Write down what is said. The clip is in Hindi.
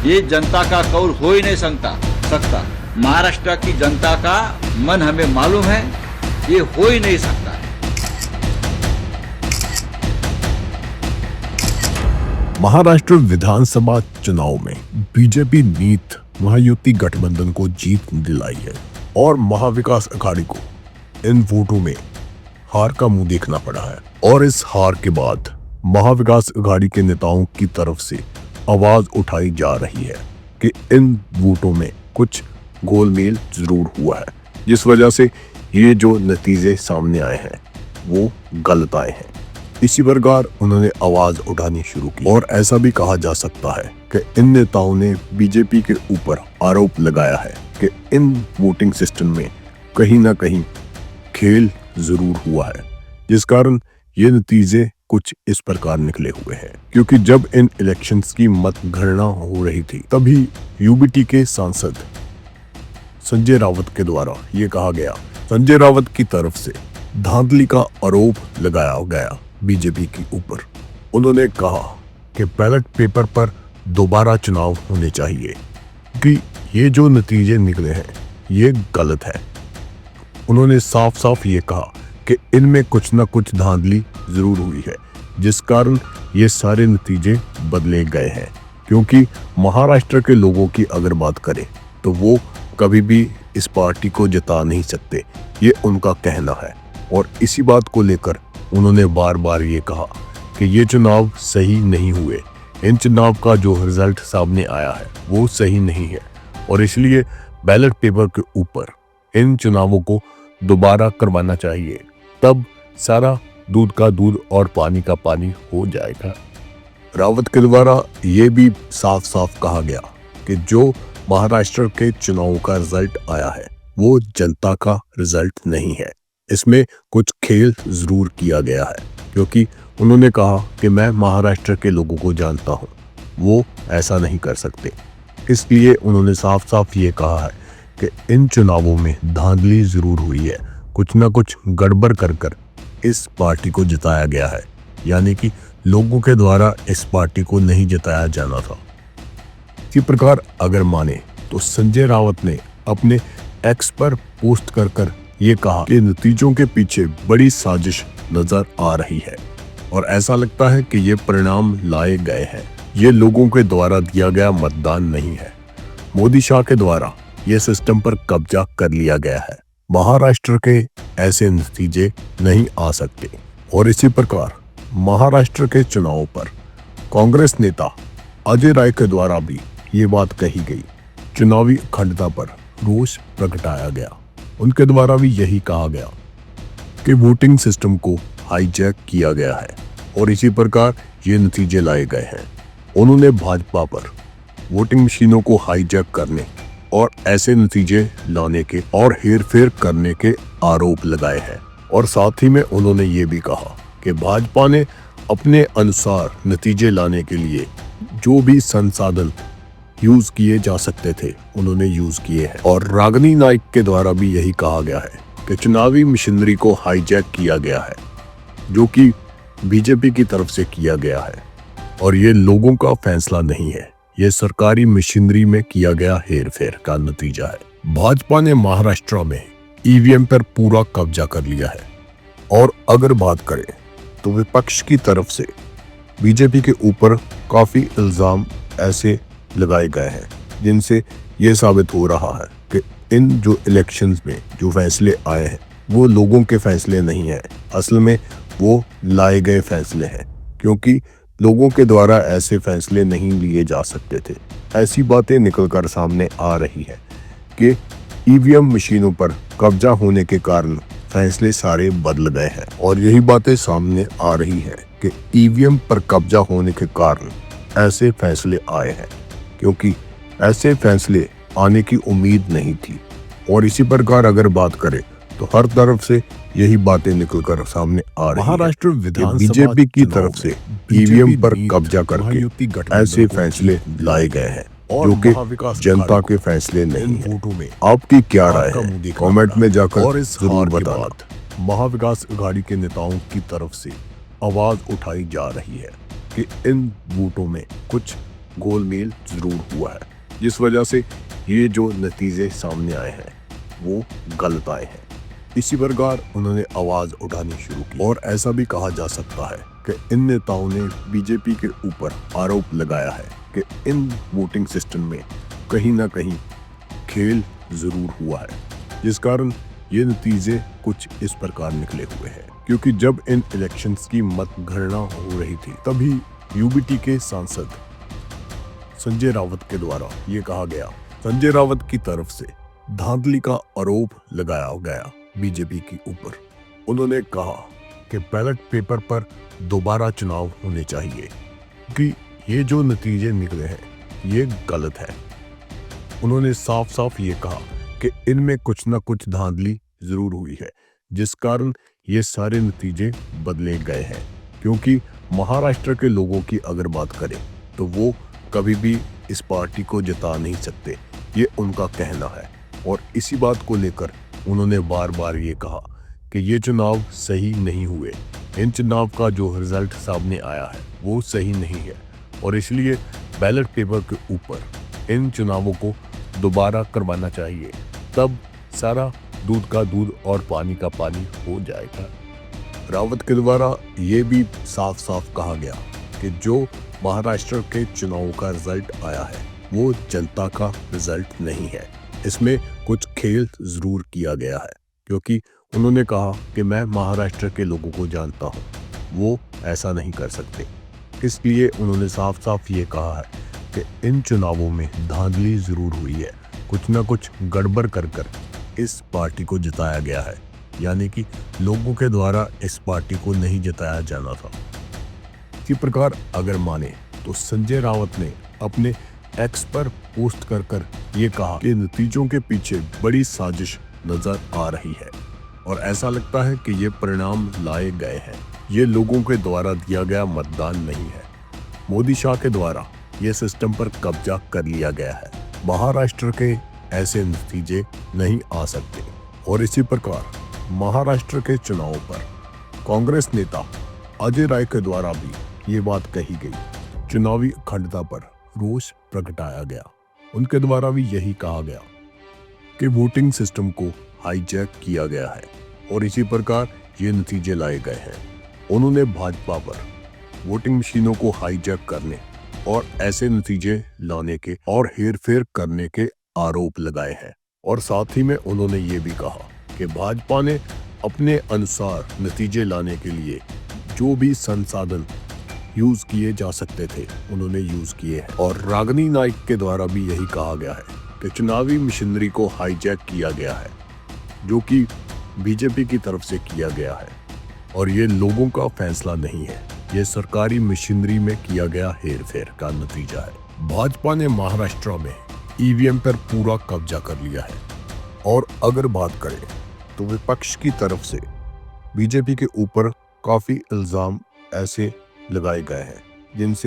ये जनता का कौल हो ही नहीं सकता। महाराष्ट्र की जनता का मन हमें मालूम है, ये हो ही नहीं सकता। महाराष्ट्र विधानसभा चुनाव में बीजेपी नीत महायुति गठबंधन को जीत दिलाई है और महाविकास अघाड़ी को इन वोटों में हार का मुंह देखना पड़ा है। और इस हार के बाद महाविकास अघाड़ी के नेताओं की तरफ से आवाज उठाई जा रही है कि इन वोटों में कुछ गोलमेल जरूर हुआ है, जिस वजह से ये जो नतीजे सामने आए हैं वो गलत आए हैं। इसी प्रकार उन्होंने आवाज उठानी शुरू की और ऐसा भी कहा जा सकता है कि इन नेताओं ने बीजेपी के ऊपर आरोप लगाया है कि इन वोटिंग सिस्टम में कहीं ना कहीं खेल जरूर हुआ है, जिस कारण ये नतीजे कुछ इस प्रकार निकले हुए हैं। क्योंकि जब इन इलेक्शंस की मतगणना हो रही थी तभी यूबीटी के सांसद संजय रावत के द्वारा ये कहा गया, संजय रावत की तरफ से धांधली का आरोप लगाया गया बीजेपी के ऊपर। उन्होंने कहा कि बैलेट पेपर पर दोबारा चुनाव होने चाहिए कि ये जो नतीजे निकले हैं ये गलत है। उन्होंने साफ साफ ये कहा कि इनमें कुछ ना कुछ धांधली जरूर हुई है, जिस कारण ये सारे नतीजे बदले गए हैं। क्योंकि महाराष्ट्र के लोगों की अगर बात करें तो वो कभी भी इस पार्टी को जिता नहीं सकते, ये उनका कहना है। और इसी बात को लेकर उन्होंने बार बार ये कहा कि ये चुनाव सही नहीं हुए, इन चुनाव का जो रिजल्ट सामने आया है वो सही नहीं है और इसलिए बैलेट पेपर के ऊपर इन चुनावों को दोबारा करवाना चाहिए, तब सारा दूध का दूध और पानी का पानी हो जाएगा। रावत के द्वारा ये भी साफ साफ कहा गया कि जो महाराष्ट्र के चुनाव का रिजल्ट आया है वो जनता का रिजल्ट नहीं है, इसमें कुछ खेल जरूर किया गया है। क्योंकि उन्होंने कहा कि मैं महाराष्ट्र के लोगों को जानता हूं, वो ऐसा नहीं कर सकते। इसलिए उन्होंने साफ साफ ये कहा है कि इन चुनावों में धांधली जरूर हुई है, कुछ ना कुछ गड़बड़ कर इस पार्टी को जिताया गया है, यानी कि लोगों के द्वारा इस पार्टी को नहीं जिताया जाना था। इसी प्रकार अगर माने तो संजय रावत ने अपने एक्स पर पोस्ट कर ये कहा कि नतीजों के पीछे बड़ी साजिश नजर आ रही है और ऐसा लगता है कि ये परिणाम लाए गए हैं, ये लोगों के द्वारा दिया गया मतदान नहीं है, मोदी शाह के द्वारा ये सिस्टम पर कब्जा कर लिया गया है। महाराष्ट्र के ऐसे नतीजे नहीं आ सकते। और इसी प्रकार महाराष्ट्र के चुनाव पर कांग्रेस नेता अजय राय के द्वारा भी ये बात कही गई, चुनावी अखंडता पर रोष प्रगटाया गया। उनके द्वारा भी यही कहा गया कि वोटिंग सिस्टम को हाईजैक किया गया है और इसी प्रकार ये नतीजे लाए गए हैं। उन्होंने भाजपा पर वोटिंग मशीनों को हाईजैक करने और ऐसे नतीजे लाने के और हेरफेर करने के आरोप लगाए हैं। और साथ ही में उन्होंने ये भी कहा कि भाजपा ने अपने अनुसार नतीजे लाने के लिए जो भी संसाधन यूज किए जा सकते थे उन्होंने यूज किए हैं। और रागिनी नाइक के द्वारा भी यही कहा गया है कि चुनावी मशीनरी को हाईजैक किया गया है, जो कि बीजेपी की तरफ से किया गया है और ये लोगों का फैसला नहीं है, ये सरकारी मशीनरी में किया गया हेरफेर का नतीजा है। भाजपा ने महाराष्ट्र में ईवीएम पर पूरा कब्जा कर लिया है। और अगर बात करें तो विपक्ष की तरफ से बीजेपी के ऊपर काफी इल्जाम ऐसे लगाए गए हैं जिनसे ये साबित हो रहा है कि इन जो इलेक्शंस में जो फैसले आए हैं वो लोगों के फैसले नहीं है, असल में वो लाए गए फैसले हैं। क्योंकि लोगों के द्वारा ऐसे फैसले नहीं लिए जा सकते थे। ऐसी बातें निकलकर सामने आ रही है कि ईवीएम मशीनों पर कब्जा होने के कारण फैसले सारे बदल गए हैं। और यही बातें सामने आ रही है कि ईवीएम पर कब्जा होने के कारण ऐसे फैसले आए हैं, क्योंकि ऐसे फैसले आने की उम्मीद नहीं थी। और इसी प्रकार अगर बात करें तो हर तरफ से यही बातें निकलकर सामने आ रही महाराष्ट्र है। विधानसभा बीजेपी की चुनाव तरफ से में ईवीएम पर बीजेपी कब्जा महायुति करके गठबंधन ऐसे को फैसले जीत लाए गए हैं और जो कि महाविकास जनता अघाड़ी के को फैसले नहीं इन है। वोटों में आपकी क्या राय आपका है मुंह देखना कमेंट पड़ा। में जाकर और इस जरूर हार के बताना। बाद महाविकास अघाड़ी के नेताओं की तरफ से आवाज उठाई जा रही है कि इन वोटों में कुछ गोलमेल जरूर हुआ है, जिस वजह से ये जो नतीजे सामने आए हैं वो गलत आए हैं। इसी प्रकार उन्होंने आवाज उठानी शुरू की और ऐसा भी कहा जा सकता है कि इन नेताओं ने बीजेपी के ऊपर आरोप लगाया है कि इन वोटिंग सिस्टम में कहीं ना कहीं खेल जरूर हुआ है, जिस कारण ये नतीजे कुछ इस प्रकार निकले हुए हैं। क्योंकि जब इन इलेक्शंस की मतगणना हो रही थी तभी यूबीटी के सांसद संजय रावत के द्वारा ये कहा गया, संजय रावत की तरफ से धांधली का आरोप लगाया गया बीजेपी के ऊपर। उन्होंने कहा कि बैलेट पेपर पर दोबारा चुनाव होने चाहिए कि ये जो नतीजे निकले हैं ये गलत है। उन्होंने साफ साफ ये कहा कि इनमें कुछ ना कुछ धांधली जरूर हुई है, जिस कारण ये सारे नतीजे बदले गए हैं। क्योंकि महाराष्ट्र के लोगों की अगर बात करें तो वो कभी भी इस पार्टी को जिता नहीं सकते, ये उनका कहना है। और इसी बात को लेकर उन्होंने बार बार ये कहा कि ये चुनाव सही नहीं हुए, इन चुनाव का जो रिजल्ट सामने आया है वो सही नहीं है और इसलिए बैलेट पेपर के ऊपर इन चुनावों को दोबारा करवाना चाहिए, तब सारा दूध का दूध और पानी का पानी हो जाएगा। रावत के द्वारा ये भी साफ साफ कहा गया कि जो महाराष्ट्र के चुनाव का रिजल्ट आया है वो जनता का रिजल्ट नहीं है, इसमें कुछ खेल जरूर किया गया है। क्योंकि उन्होंने कहा कि मैं महाराष्ट्र के लोगों को जानता हूँ, वो ऐसा नहीं कर सकते। इसलिए उन्होंने साफ साफ ये कहा है कि इन चुनावों में धांधली जरूर हुई है, कुछ ना कुछ गड़बड़ कर इस पार्टी को जिताया गया है, यानी कि लोगों के द्वारा इस पार्टी को नहीं जिताया जाना था। इसी प्रकार अगर माने तो संजय रावत ने अपने एक्स पर पोस्ट कर ये कहा कि नतीजों के पीछे बड़ी साजिश नजर आ रही है और ऐसा लगता है कि ये परिणाम लाए गए हैं, ये लोगों के द्वारा दिया गया मतदान नहीं है। मोदी शाह के द्वारा ये सिस्टम पर कब्जा कर लिया गया है, महाराष्ट्र के ऐसे नतीजे नहीं आ सकते। और इसी प्रकार महाराष्ट्र के चुनाव पर कांग्रेस नेता अजय राय के द्वारा भी ये बात कही गई, चुनावी अखंडता पर रोष प्रगटाया गया। उनके द्वारा भी यही कहा गया कि वोटिंग सिस्टम को हाईजैक किया गया है और इसी प्रकार ये नतीजे लाए गए हैं। उन्होंने भाजपा पर वोटिंग मशीनों को हाईजैक करने और ऐसे नतीजे लाने के और हेरफेर करने के आरोप लगाए हैं। और साथ ही में उन्होंने ये भी कहा कि भाजपा ने अपने अनुसार नतीजे लाने के लिए जो भी संसाधन यूज किए जा सकते थे उन्होंने यूज किए हैं। और रागिनी नाइक के द्वारा भी यही कहा गया है कि चुनावी मशीनरी को हाईजैक किया गया है, जो कि बीजेपी की तरफ से किया गया है और ये लोगों का फैसला नहीं है, ये सरकारी मशीनरी में किया गया हेरफेर का नतीजा है। भाजपा ने महाराष्ट्र में ईवीएम पर पूरा कब्जा कर लिया है। और अगर बात करें तो विपक्ष की तरफ से बीजेपी के ऊपर काफी इल्जाम ऐसे लगाए गए हैं जिनसे